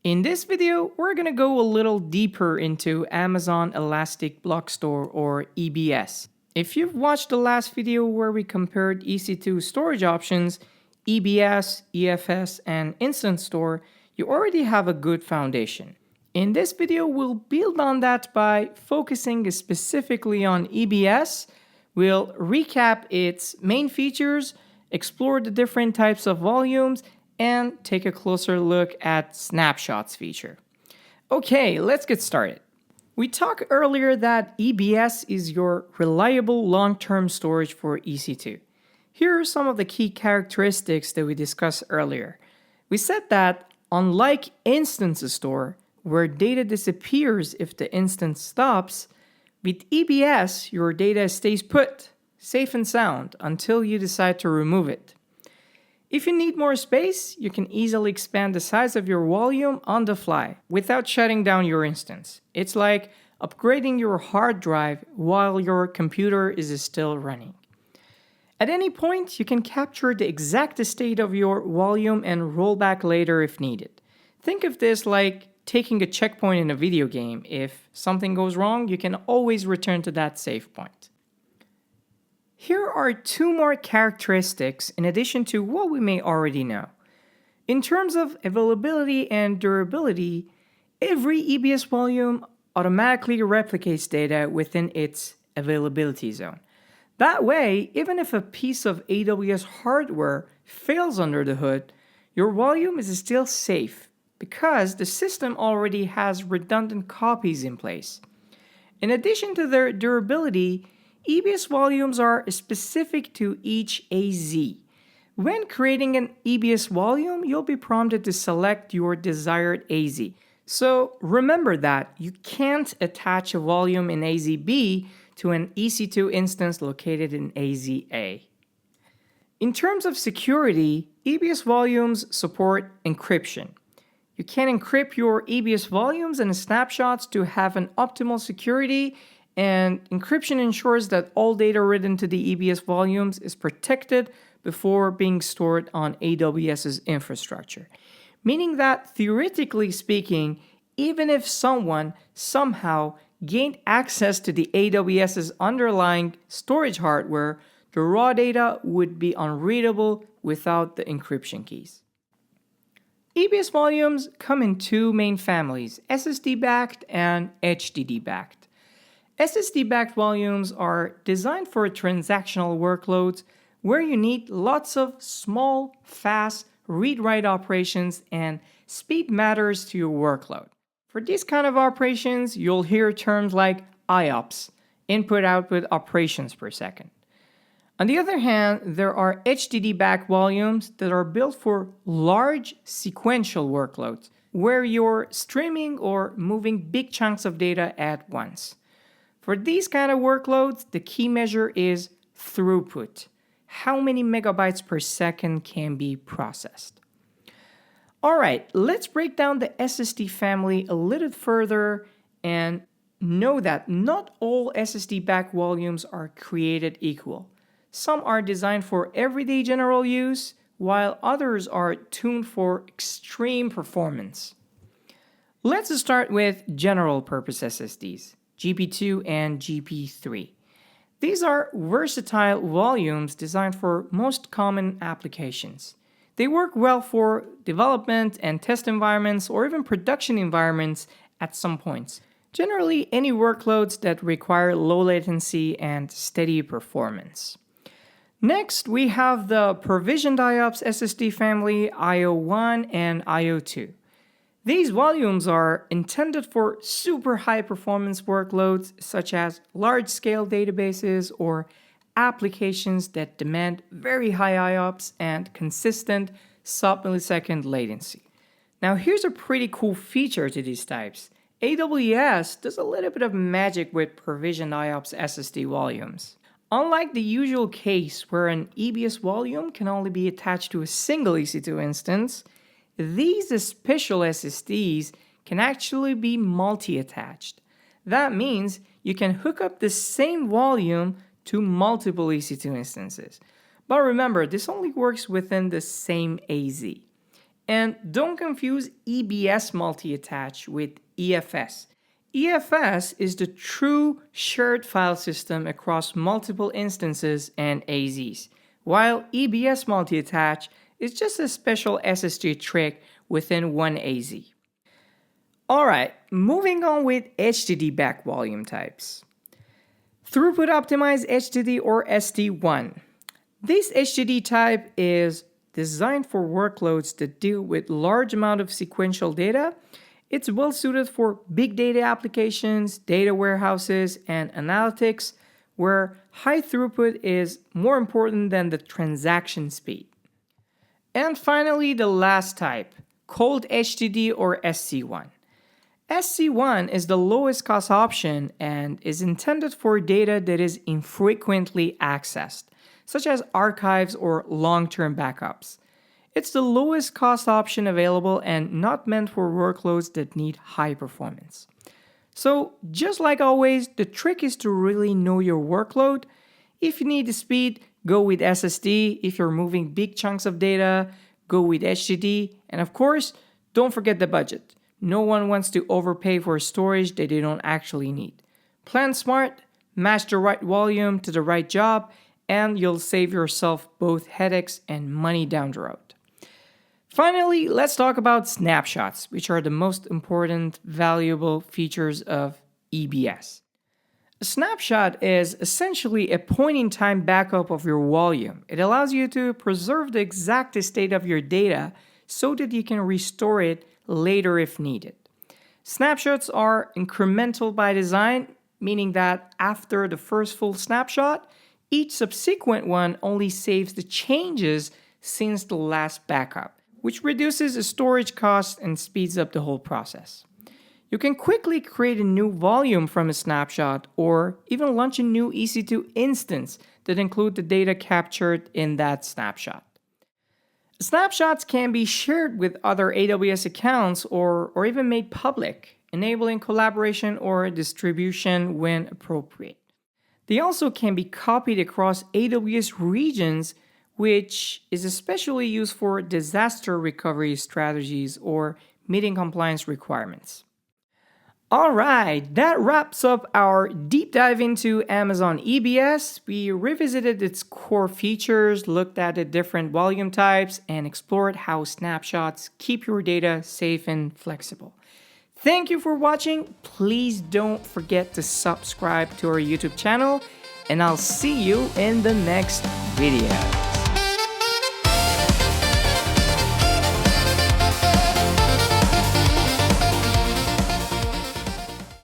In this video, we're going to go a little deeper into Amazon Elastic Block Store or EBS. If you've watched the last video where we compared EC2 storage options, EBS, EFS, and Instant Store, you already have a good foundation. In this video, we'll build on that by focusing specifically on EBS. We'll recap its main features, explore the different types of volumes, and take a closer look at Snapshots feature. Okay, let's get started. We talked earlier that EBS is your reliable long-term storage for EC2. Here are some of the key characteristics that we discussed earlier. We said that unlike Instance Store, where data disappears if the instance stops, with EBS, your data stays put, safe and sound, until you decide to remove it. If you need more space, you can easily expand the size of your volume on the fly without shutting down your instance. It's like upgrading your hard drive while your computer is still running. At any point, you can capture the exact state of your volume and roll back later if needed. Think of this like taking a checkpoint in a video game. If something goes wrong, you can always return to that save point. Here are two more characteristics in addition to what we may already know. In terms of availability and durability, every EBS volume automatically replicates data within its availability zone. That way, even if a piece of AWS hardware fails under the hood, your volume is still safe because the system already has redundant copies in place. In addition to their durability, EBS volumes are specific to each AZ. When creating an EBS volume, you'll be prompted to select your desired AZ. So remember that you can't attach a volume in AZ-B to an EC2 instance located in AZ-A. In terms of security, EBS volumes support encryption. You can encrypt your EBS volumes and snapshots to have an optimal security, and encryption ensures that all data written to the EBS volumes is protected before being stored on AWS's infrastructure. Meaning that, theoretically speaking, even if someone somehow gained access to the AWS's underlying storage hardware, the raw data would be unreadable without the encryption keys. EBS volumes come in two main families, SSD-backed and HDD-backed. SSD-backed volumes are designed for transactional workloads where you need lots of small, fast, read-write operations and speed matters to your workload. For these kind of operations, you'll hear terms like IOPS, input-output operations per second. On the other hand, there are HDD-backed volumes that are built for large sequential workloads where you're streaming or moving big chunks of data at once. For these kind of workloads, the key measure is throughput. How many megabytes per second can be processed? Alright, let's break down the SSD family a little further and know that not all SSD-backed volumes are created equal. Some are designed for everyday general use, while others are tuned for extreme performance. Let's start with general purpose SSDs. GP2 and GP3. These are versatile volumes designed for most common applications. They work well for development and test environments or even production environments at some points. Generally, any workloads that require low latency and steady performance. Next, we have the provisioned IOPS SSD family IO1 and IO2. These volumes are intended for super high performance workloads such as large-scale databases or applications that demand very high IOPS and consistent sub-millisecond latency. Now here's a pretty cool feature to these types. AWS does a little bit of magic with provisioned IOPS SSD volumes. Unlike the usual case where an EBS volume can only be attached to a single EC2 instance, these special SSDs can actually be multi-attached. That means you can hook up the same volume to multiple EC2 instances. But remember, this only works within the same AZ. And don't confuse EBS multi-attach with EFS. EFS is the true shared file system across multiple instances and AZs, while EBS multi-attach is just a special SSD trick within one AZ. Alright, moving on with HDD-backed volume types. Throughput optimized HDD or SD1. This HDD type is designed for workloads that deal with large amount of sequential data. It's well suited for big data applications, data warehouses, and analytics, where high throughput is more important than the transaction speed. And finally, the last type, cold HDD or SC1. SC1 is the lowest cost option and is intended for data that is infrequently accessed, such as archives or long-term backups. It's the lowest cost option available and not meant for workloads that need high performance. So just like always, the trick is to really know your workload. If you need the speed, go with SSD. If you're moving big chunks of data, go with HDD. And of course, don't forget the budget. No one wants to overpay for storage that they don't actually need. Plan smart, match the right volume to the right job, and you'll save yourself both headaches and money down the road. Finally, let's talk about snapshots, which are the most important, valuable features of EBS. A snapshot is essentially a point-in-time backup of your volume. It allows you to preserve the exact state of your data so that you can restore it later if needed. Snapshots are incremental by design, meaning that after the first full snapshot, each subsequent one only saves the changes since the last backup, which reduces the storage cost and speeds up the whole process. You can quickly create a new volume from a snapshot or even launch a new EC2 instance that include the data captured in that snapshot. Snapshots can be shared with other AWS accounts or even made public, enabling collaboration or distribution when appropriate. They also can be copied across AWS regions, which is especially used for disaster recovery strategies or meeting compliance requirements. Alright, that wraps up our deep dive into Amazon EBS. We revisited its core features, looked at the different volume types, and explored how snapshots keep your data safe and flexible. Thank you for watching. Please don't forget to subscribe to our YouTube channel, and I'll see you in the next video.